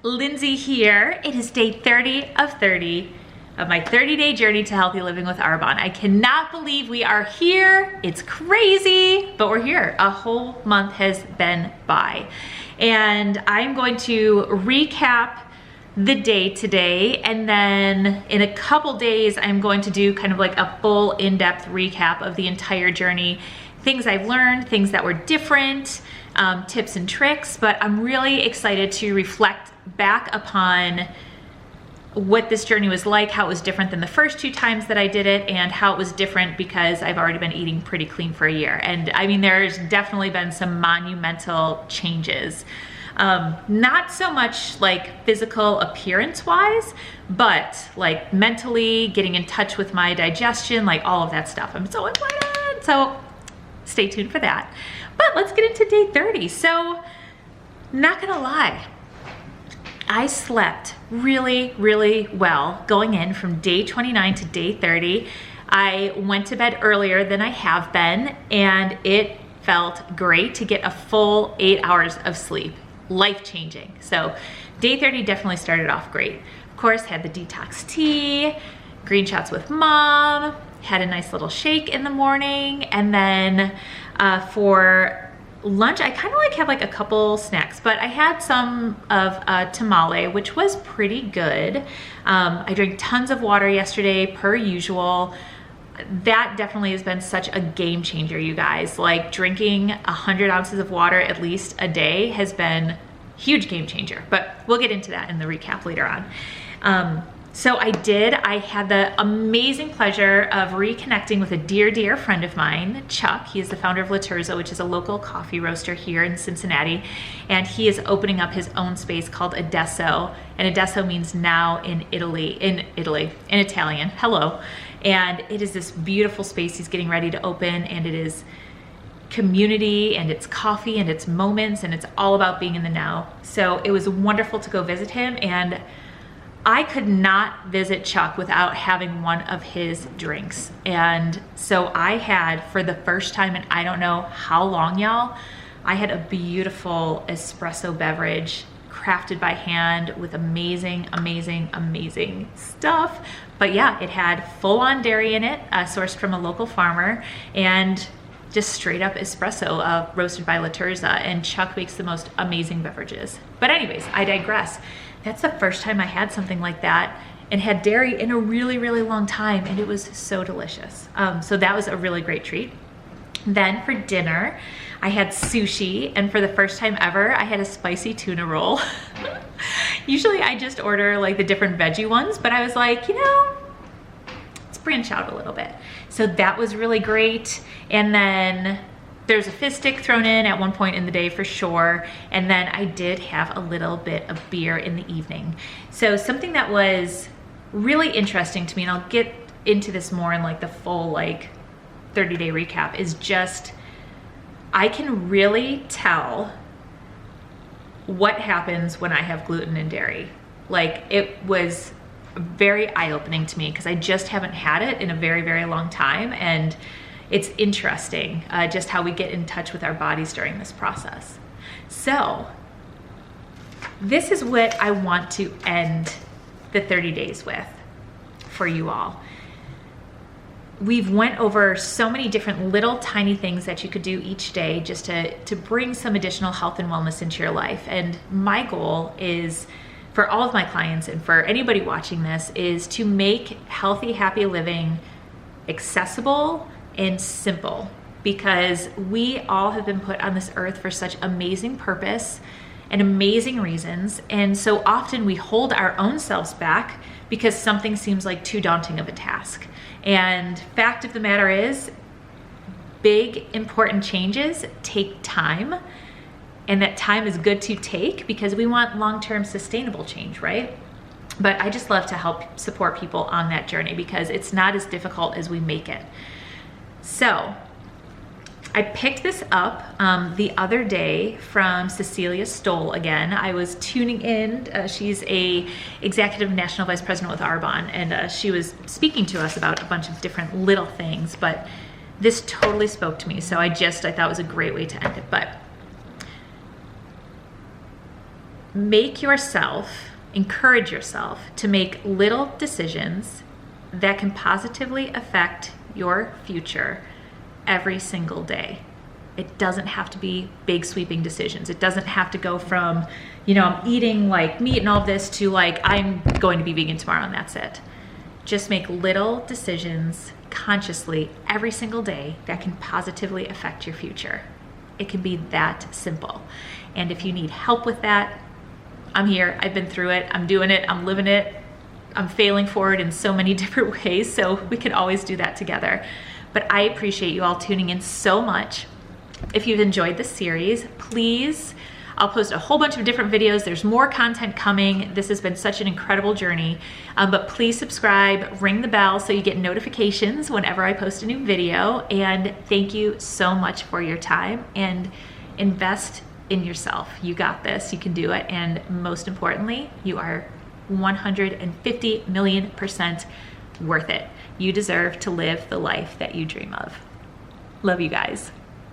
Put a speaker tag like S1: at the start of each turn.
S1: Lindsay here. It is day 30 of 30 of my 30-day journey to healthy living with Arbonne. I cannot believe we are here. It's crazy, but we're here. A whole month has been by. And I'm going to recap the day today, and then in a couple days, I'm going to do kind of like a full in-depth recap of the entire journey. Things I've learned, things that were different, tips and tricks, but I'm really excited to reflect back upon what this journey was like, how it was different than the first 2 times that I did it, and how it was different because I've already been eating pretty clean for a year. And I mean, there's definitely been some monumental changes. Not so much like physical appearance wise, but like mentally getting in touch with my digestion, like all of that stuff. I'm so excited. So stay tuned for that. But let's get into day 30. So, not gonna lie, I slept really, really well going in from day 29 to day 30. I went to bed earlier than I have been, and it felt great to get a full 8 hours of sleep. Life-changing. So day 30 definitely started off great. Of course, had the detox tea, green shots with mom, had a nice little shake in the morning, and then for lunch, I kind of like had like a couple snacks, but I had some of tamale, which was pretty good. I drank tons of water yesterday, per usual. That definitely has been such a game changer, you guys. Like drinking 100 ounces of water at least a day has been a huge game changer, but we'll get into that in the recap later on. So I had the amazing pleasure of reconnecting with a dear friend of mine, Chuck. He is the founder of La Terza, which is a local coffee roaster here in Cincinnati. And he is opening up his own space called Adesso. And Adesso means now in Italian, hello. And it is this beautiful space he's getting ready to open, and it is community, and it's coffee, and it's moments, and it's all about being in the now. So it was wonderful to go visit him, and I could not visit Chuck without having one of his drinks. And so I had, for the first time in I don't know how long, y'all, I had a beautiful espresso beverage crafted by hand with amazing stuff. But yeah, it had full-on dairy in it, sourced from a local farmer, and just straight up espresso roasted by La Terza. And Chuck makes the most amazing beverages. But anyways, I digress. That's the first time I had something like that and had dairy in a really long time, and it was so delicious. So that was a really great treat. Then for dinner, I had sushi, and for the first time ever, I had a spicy tuna roll. Usually I just order like the different veggie ones, but I was like, you know, let's branch out a little bit. So that was really great. And then there's a fish stick thrown in at one point in the day for sure. And then I did have a little bit of beer in the evening. So something that was really interesting to me, and I'll get into this more in like the full like 30-day recap, is just I can really tell what happens when I have gluten and dairy. Like, it was very eye-opening to me because I just haven't had it in a very long time, and it's interesting just how we get in touch with our bodies during this process. So this is what I want to end the 30 days with for you all. We've went over so many different little tiny things that you could do each day just to bring some additional health and wellness into your life. And my goal is, for all of my clients and for anybody watching this, is to make healthy, happy living accessible and simple, because we all have been put on this earth for such amazing purpose and amazing reasons. And so often we hold our own selves back because something seems like too daunting of a task. And fact of the matter is, big, important changes take time, and that time is good to take because we want long-term sustainable change, right? But I just love to help support people on that journey because it's not as difficult as we make it. So I picked this up the other day from Cecilia Stoll again. I was tuning in. She's a executive national vice president with Arbonne, and she was speaking to us about a bunch of different little things, but this totally spoke to me. So I thought it was a great way to end it. But encourage yourself to make little decisions that can positively affect your future every single day. It doesn't have to be big sweeping decisions. It doesn't have to go from, I'm eating like meat and all this to like, I'm going to be vegan tomorrow and that's it. Just make little decisions consciously every single day that can positively affect your future. It can be that simple. And if you need help with that, I'm here. I've been through it. I'm doing it. I'm living it. I'm failing forward in so many different ways. So we can always do that together. But I appreciate you all tuning in so much. If you've enjoyed this series, please, I'll post a whole bunch of different videos. There's more content coming. This has been such an incredible journey. But please subscribe, ring the bell so you get notifications whenever I post a new video. And thank you so much for your time, and invest in yourself. You got this, you can do it. And most importantly, you are 150 million% worth it. You deserve to live the life that you dream of. Love you guys.